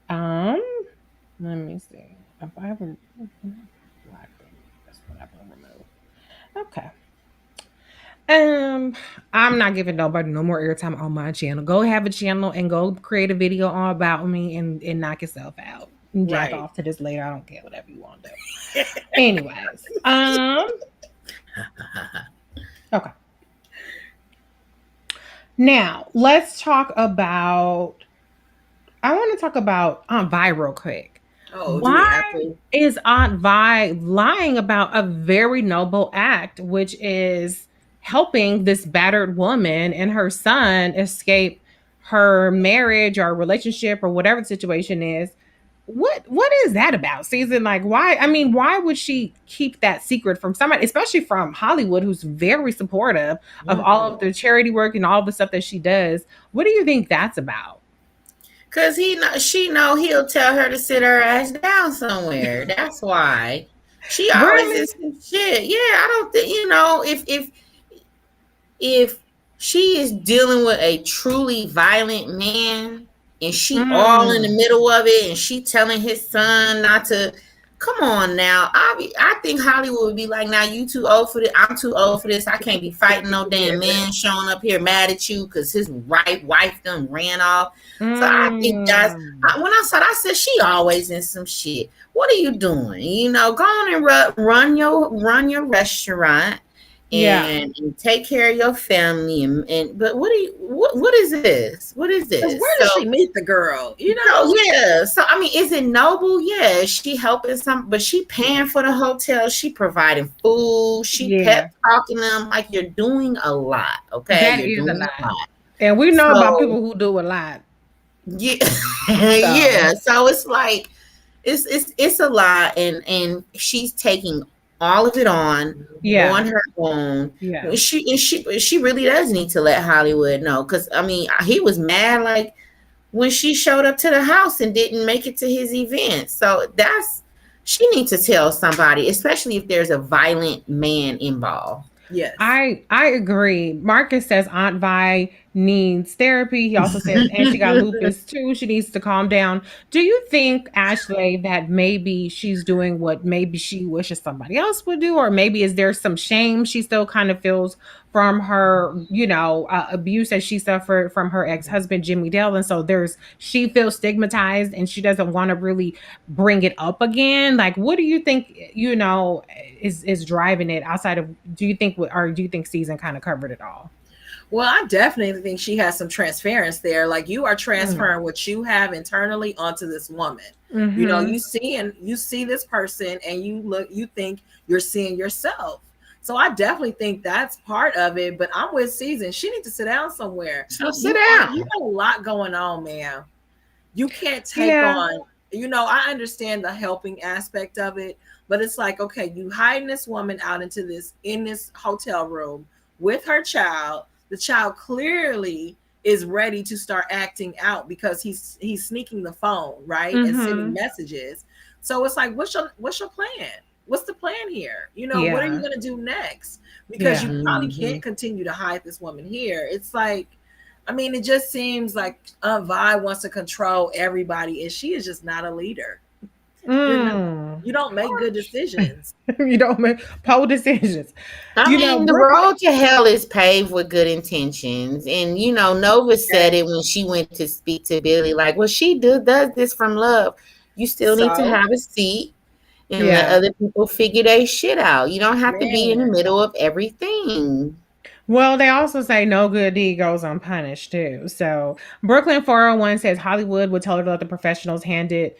Let me see if I have a black thing. That's what I can remove. Okay. I'm not giving nobody no more airtime on my channel. Go have a channel and go create a video all about me and knock yourself out. And jack off to this later. I don't care, whatever you want to do. Anyways, Okay. Now let's talk about. I want to talk about Aunt Vi real quick. Oh, do we Why have to? is Aunt Vi lying about a very noble act, which is helping this battered woman and her son escape her marriage or relationship or whatever the situation is? What is that about, Season? Like, why? I mean, why would she keep that secret from somebody, especially from Hollywood, who's very supportive of all of the charity work and all the stuff that she does? What do you think that's about? Cause she know he'll tell her to sit her ass down somewhere. That's why. She always Really? is some shit. Yeah, I don't think if she is dealing with a truly violent man and she all in the middle of it and she telling his son not to come on now. I think Hollywood would be like, now you too old for this. I'm too old for this. I can't be fighting no damn man showing up here mad at you because his wife done ran off. So I think that's when I saw that, I said she always in some shit. What are you doing? You know, go on and run your restaurant. And take care of your family but what is this? What is this? Where did she meet the girl? You know? Yeah. So I mean, is it noble? Yeah, she helping but she paying for the hotel, she providing food, she pep talking them, like you're doing a lot. Okay. That is a lot. And we know about people who do a lot. Yeah. Yeah. So it's like it's a lot, and she's taking all of it on her own. Yeah. She really does need to let Hollywood know, because I mean, he was mad like when she showed up to the house and didn't make it to his event. So she needs to tell somebody, especially if there's a violent man involved. Yes. I agree. Marcus says Aunt Vi needs therapy. He also says, and she got lupus too. She needs to calm down. Do you think, Ashley, that maybe she's doing what maybe she wishes somebody else would do? Or maybe is there some shame she still kind of feels from her, abuse that she suffered from her ex-husband, Jimmy Dale? And so she feels stigmatized and she doesn't want to really bring it up again. Like, what do you think, is driving it outside of, do you think Season kind of covered it all? Well, I definitely think she has some transference there. Like, you are transferring what you have internally onto this woman. Mm-hmm. You know, you see this person and you think you're seeing yourself. So I definitely think that's part of it. But I'm with Season. She needs to sit down somewhere. So sit down. You have a lot going on, man. You can't take on, I understand the helping aspect of it, but it's like, okay, you hiding this woman out in this hotel room with her child. The child clearly is ready to start acting out because he's sneaking the phone, right? Mm-hmm. And sending messages. So it's like, what's your plan? What's the plan here? What are you going to do next? Because you probably can't continue to hide this woman here. It's like, I mean, it just seems like Aunt Vi wants to control everybody, and she is just not a leader. You don't make good decisions. You don't make poor decisions. I mean, the road to hell is paved with good intentions. And, Nova said it when she went to speak to Billy, like, well, she does this from love. You still need to have a seat and let other people figure their shit out. You don't have to be in the middle of everything. Well, they also say no good deed goes unpunished, too. So Brooklyn 401 says Hollywood would tell her to let the professionals hand it.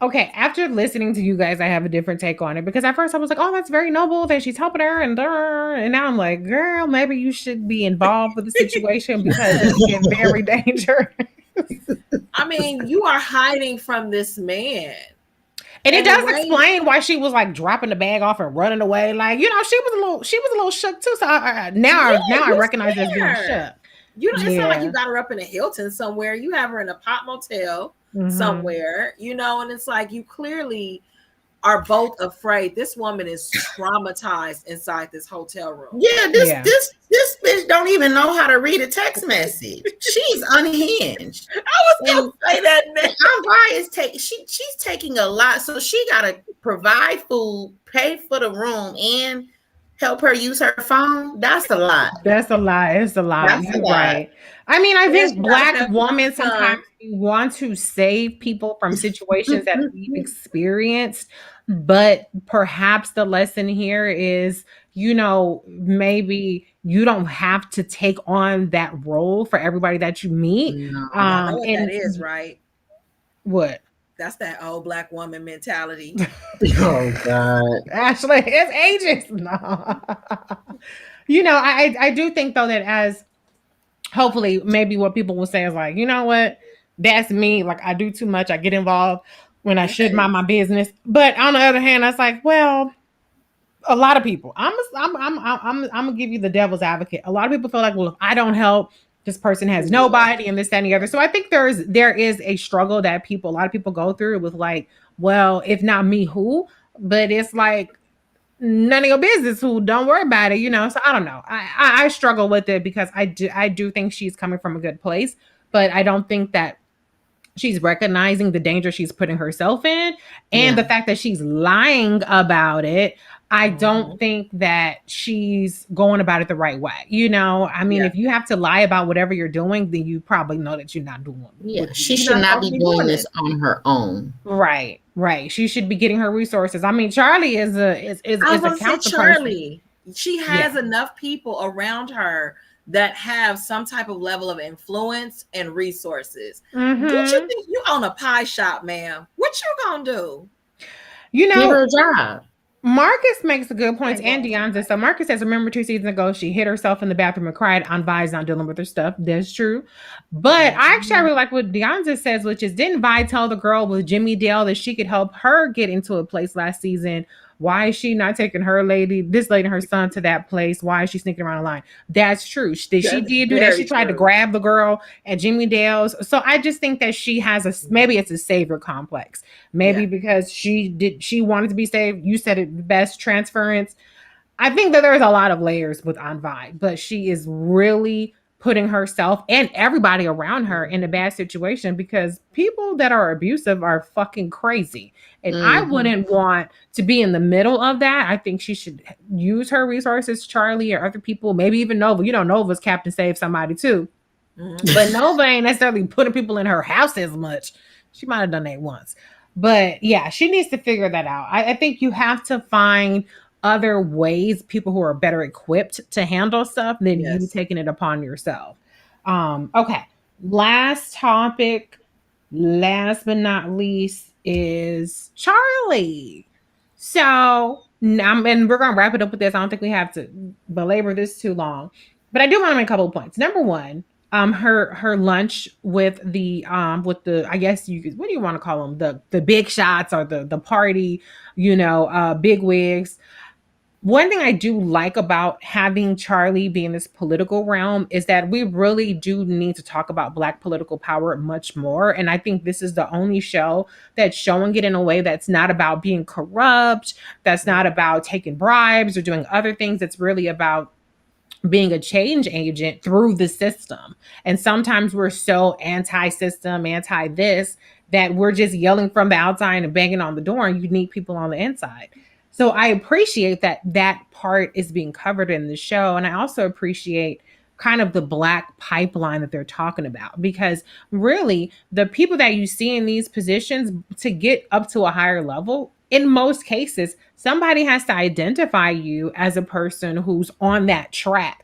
Okay, after listening to you guys, I have a different take on it, because at first I was like, oh, that's very noble that she's helping her. And now I'm like, girl, maybe you should be involved with the situation because it's very dangerous. I mean, you are hiding from this man. And it does explain why she was like dropping the bag off and running away. Like, she was a little shook too. So now I recognize her as being shook. It's not like you got her up in a Hilton somewhere. You have her in a Pop Motel somewhere, and it's like you clearly are both afraid. This woman is traumatized inside this hotel room. Yeah, this bitch don't even know how to read a text message. She's unhinged. I was gonna say that. She's taking a lot, so she gotta provide food, pay for the room, and help her use her phone. That's a lot. It's a lot. You're right. I mean, I And think she Black gotta have women some sometimes fun. want to save people from situations that we've experienced, but perhaps the lesson here is, maybe you don't have to take on that role for everybody that you meet. No. Y'all know what that And is, right? what? That's that old Black woman mentality. Oh God. Ashley, it's ages. No. I do think though that as hopefully maybe what people will say is like, you know what, that's me. Like I do too much. I get involved when I should mind my business. But on the other hand, I was like, well, a lot of people. I'm gonna give you the devil's advocate. A lot of people feel like, well, if I don't help, this person has nobody, and this, that, and the other. So I think there is a struggle that a lot of people go through with like, well, if not me, who? But it's like none of your business who, don't worry about it, so I don't know. I struggle with it because I do think she's coming from a good place, but I don't think that she's recognizing the danger she's putting herself in, and the fact that she's lying about it. I don't think that she's going about it the right way. I mean, if you have to lie about whatever you're doing, then you probably know that you're not doing. She should not be doing this on her own. Right. She should be getting her resources. I mean, Charlie is a counterpart. Charlie. She has enough people around her that have some type of level of influence and resources. What you think? You own a pie shop, ma'am. What you gonna do? Give her a job. Marcus makes a good point, and Deonza. So Marcus says, remember 2 seasons ago, she hid herself in the bathroom and cried. On Vi's not dealing with her stuff. That's true. But I really like what Deonza says, which is, didn't Vi tell the girl with Jimmy Dale that she could help her get into a place last season? Why is she not taking this lady and her son to that place? Why is she sneaking around the line? That's true. She did do that. She tried to grab the girl at Jimmy Dale's. So I just think that she has maybe it's a savior complex. Maybe because she wanted to be saved. You said it best, transference. I think that there's a lot of layers with Aunt Vi, but she is really putting herself and everybody around her in a bad situation, because people that are abusive are fucking crazy. And I wouldn't want to be in the middle of that. I think she should use her resources, Charlie or other people, maybe even Nova. Nova's Captain Save Somebody too. But Nova ain't necessarily putting people in her house as much. She might have done that once. But yeah, she needs to figure that out. I think you have to find other ways, people who are better equipped to handle stuff than you taking it upon yourself. Okay. Last topic, last but not least, is Charlie. So and we're gonna wrap it up with this. I don't think we have to belabor this too long, but I do want to make a couple of points. Number one, her lunch with the I guess what do you want to call them, the big shots or the party, big wigs. One thing I do like about having Charlie be in this political realm is that we really do need to talk about Black political power much more. And I think this is the only show that's showing it in a way that's not about being corrupt, that's not about taking bribes or doing other things. It's really about being a change agent through the system. And sometimes we're so anti-system, anti-this, that we're just yelling from the outside and banging on the door, and you need people on the inside. So I appreciate that part is being covered in the show. And I also appreciate kind of the Black pipeline that they're talking about, because really the people that you see in these positions to get up to a higher level, in most cases, somebody has to identify you as a person who's on that track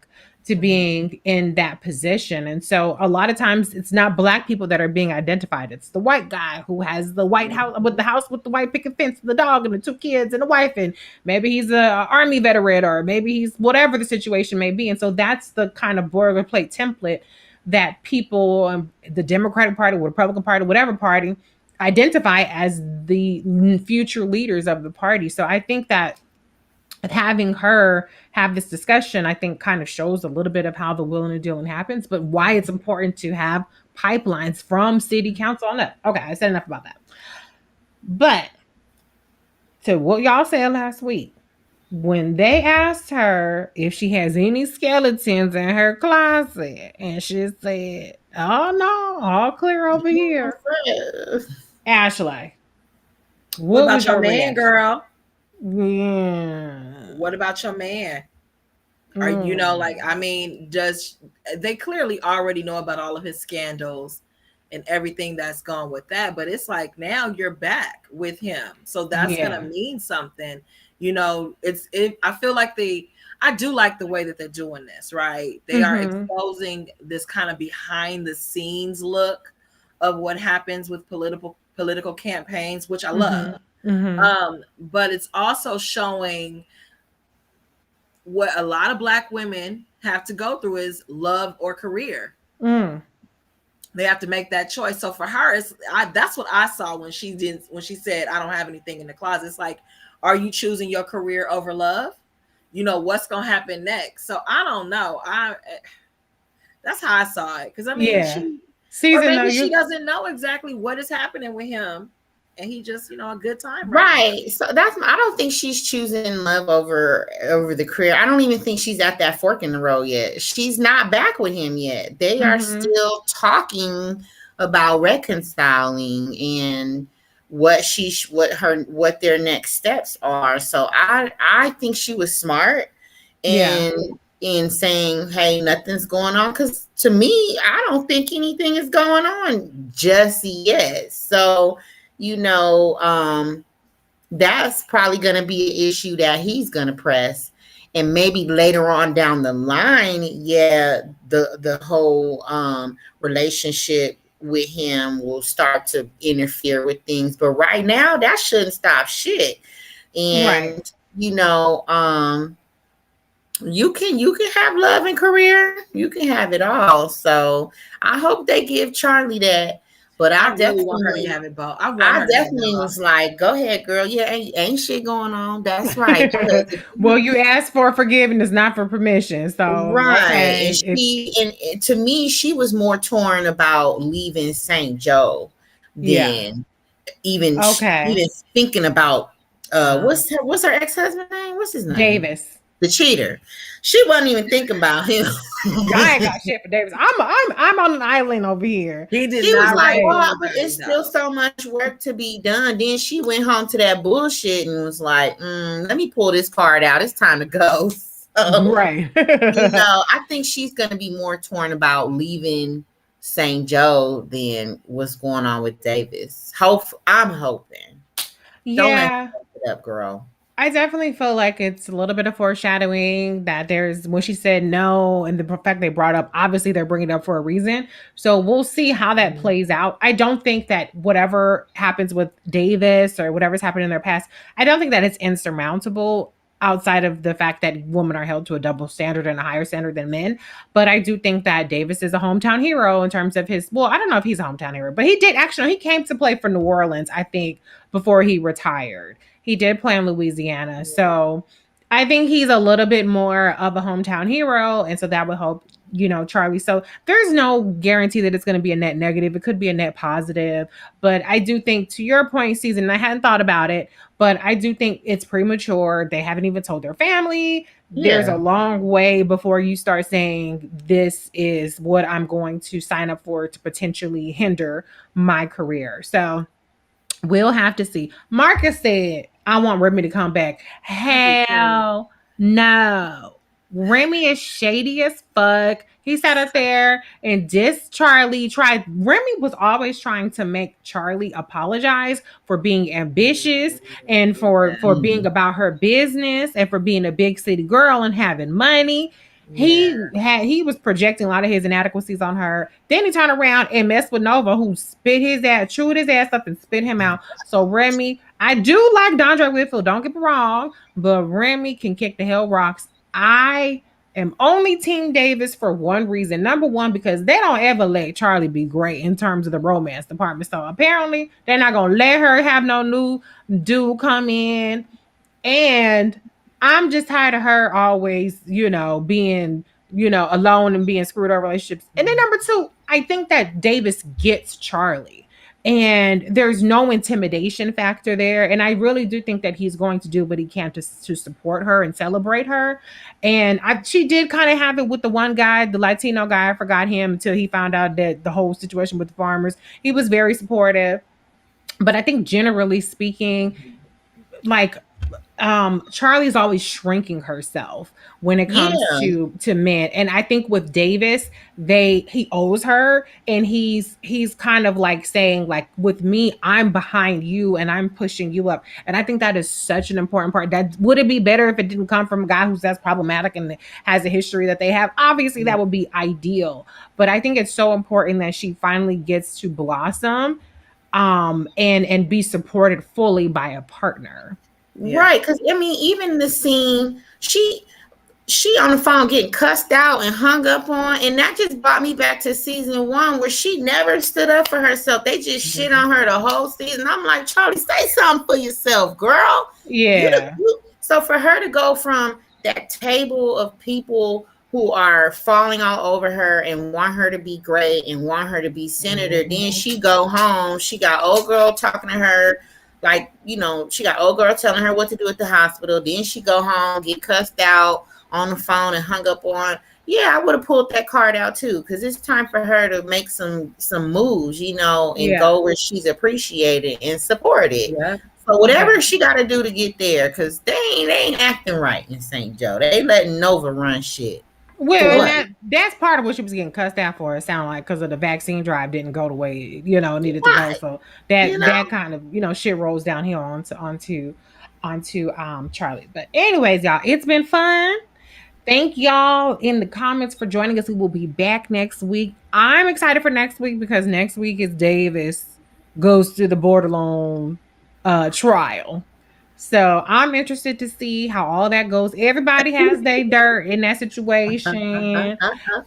to being in that position. And so a lot of times it's not Black people that are being identified. It's the white guy who has the white house with the white picket fence, the dog and the 2 kids and the wife. And maybe he's a army veteran, or maybe he's whatever the situation may be. And so that's the kind of boilerplate template that people, the Democratic Party, Republican Party, whatever party, identify as the future leaders of the party. So I think that having her have this discussion, I think, kind of shows a little bit of how the willing and dealing happens, but why it's important to have pipelines from city council on up. Okay, I said enough about that. But to what y'all said last week, when they asked her if she has any skeletons in her closet, and she said, "Oh no, all clear over here." Ashley, what about your man, girl? Yeah. What about your man? Or, like, I mean, they clearly already know about all of his scandals and everything that's gone with that. But it's like, now you're back with him. So that's going to mean something. I feel like I do like the way that they're doing this, right? They are exposing this kind of behind the scenes look of what happens with political campaigns, which I love. But it's also showing what a lot of Black women have to go through is love or career. They have to make that choice. So for her, that's what I saw when she said, I don't have anything in the closet. It's like, are you choosing your career over love? What's going to happen next? So I don't know. That's how I saw it. Cause I mean, she doesn't know exactly what is happening with him. And he just, a good time. Right. So I don't think she's choosing love over the career. I don't even think she's at that fork in the road yet. She's not back with him yet. They are still talking about reconciling and what their next steps are. So I think she was smart in saying, hey, nothing's going on. Because to me, I don't think anything is going on just yet. So that's probably going to be an issue that he's going to press. And maybe later on down the line, the whole relationship with him will start to interfere with things. But right now, that shouldn't stop shit. And, you can have love and career. You can have it all. So I hope they give Charlie that. But I definitely want her to have it both. I definitely was like, go ahead, girl. Yeah, ain't shit going on. That's right. Well, you asked for forgiveness, not for permission. So right. And to me, she was more torn about leaving St. Joe than even thinking about what's her ex-husband's name? What's his name? Davis. The cheater. She wasn't even thinking about him. I ain't got shit for Davis. I'm on an island over here. He was like, well, but it's still so much work to be done. Then she went home to that bullshit and was like, let me pull this card out. It's time to go. So, right. I think she's going to be more torn about leaving St. Joe than what's going on with Davis. I'm hoping. Yeah. Don't let it up, girl. I definitely feel like it's a little bit of foreshadowing that when she said no, and the fact they brought up, obviously they're bringing it up for a reason. So we'll see how that plays out. I don't think that whatever happens with Davis or whatever's happened in their past, I don't think that it's insurmountable outside of the fact that women are held to a double standard and a higher standard than men. But I do think that Davis is a hometown hero in terms of I don't know if he's a hometown hero, but he came to play for New Orleans, I think, before he retired. He did play in Louisiana. So I think he's a little bit more of a hometown hero. And so that would help, Charlie. So there's no guarantee that it's going to be a net negative. It could be a net positive. But I do think, to your point, Susan, I hadn't thought about it, but I do think it's premature. They haven't even told their family. Yeah. There's a long way before you start saying, this is what I'm going to sign up for to potentially hinder my career. So we'll have to see. Marcus said, I want Remy to come back. Hell no. Remy is shady as fuck. He sat up there and dissed Charlie. Remy was always trying to make Charlie apologize for being ambitious and for being about her business and for being a big city girl and having money. Yeah. He was projecting a lot of his inadequacies on her. Then he turned around and messed with Nova, who chewed his ass up and spit him out. So Remy, I do like Dondre Whitfield, don't get me wrong, but Remy can kick the hell rocks. I am only Team Davis for one reason. Number one, because they don't ever let Charlie be great in terms of the romance department. So apparently they're not going to let her have no new dude come in. And I'm just tired of her always, being, alone and being screwed over relationships. And then number two, I think that Davis gets Charlie. And there's no intimidation factor there. And I really do think that he's going to do what he can to support her and celebrate her. And she did kind of have it with the one guy, the Latino guy. I forgot him until he found out that the whole situation with the farmers. He was very supportive. But I think generally speaking, like, Charlie's always shrinking herself when it comes to men. And I think with Davis, he owes her, and he's kind of like saying, like, with me, I'm behind you and I'm pushing you up. And I think that is such an important part. That would it be better if it didn't come from a guy who's that's problematic and has a history that they have? Obviously, that would be ideal. But I think it's so important that she finally gets to blossom and be supported fully by a partner. Yeah. Right, because I mean, even the scene, she on the phone getting cussed out and hung up on, and that just brought me back to season 1 where she never stood up for herself. They just shit on her the whole season. I'm like, Charlie, say something for yourself, girl. Yeah. So for her to go from that table of people who are falling all over her and want her to be great and want her to be senator, then she go home. She got old girl talking to her. Like, she got old girl telling her what to do at the hospital. Then she go home, get cussed out on the phone and hung up on. Yeah, I would have pulled that card out too, because it's time for her to make some moves, and go where she's appreciated and supported. Yeah. So whatever she got to do to get there, because they ain't acting right in St. Joe. They letting Nova run shit. Well, that's part of what she was getting cussed out for. It sounded like because of the vaccine drive didn't go the way needed to go. So that kind of shit rolls downhill onto Charlie. But anyways, y'all, it's been fun. Thank y'all in the comments for joining us. We will be back next week. I'm excited for next week because next week is Davis goes to the Bordelon trial. So I'm interested to see how all that goes. Everybody has their dirt in that situation.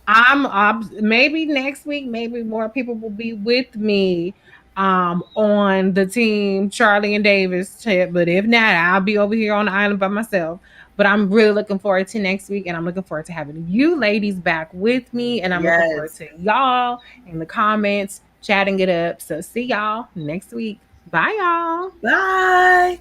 I'm maybe next week, maybe more people will be with me on the team Charlie and Davis chat. But if not, I'll be over here on the island by myself. But I'm really looking forward to next week, and I'm looking forward to having you ladies back with me, and I'm looking forward to y'all in the comments chatting it up. So see y'all next week. Bye, y'all. Bye.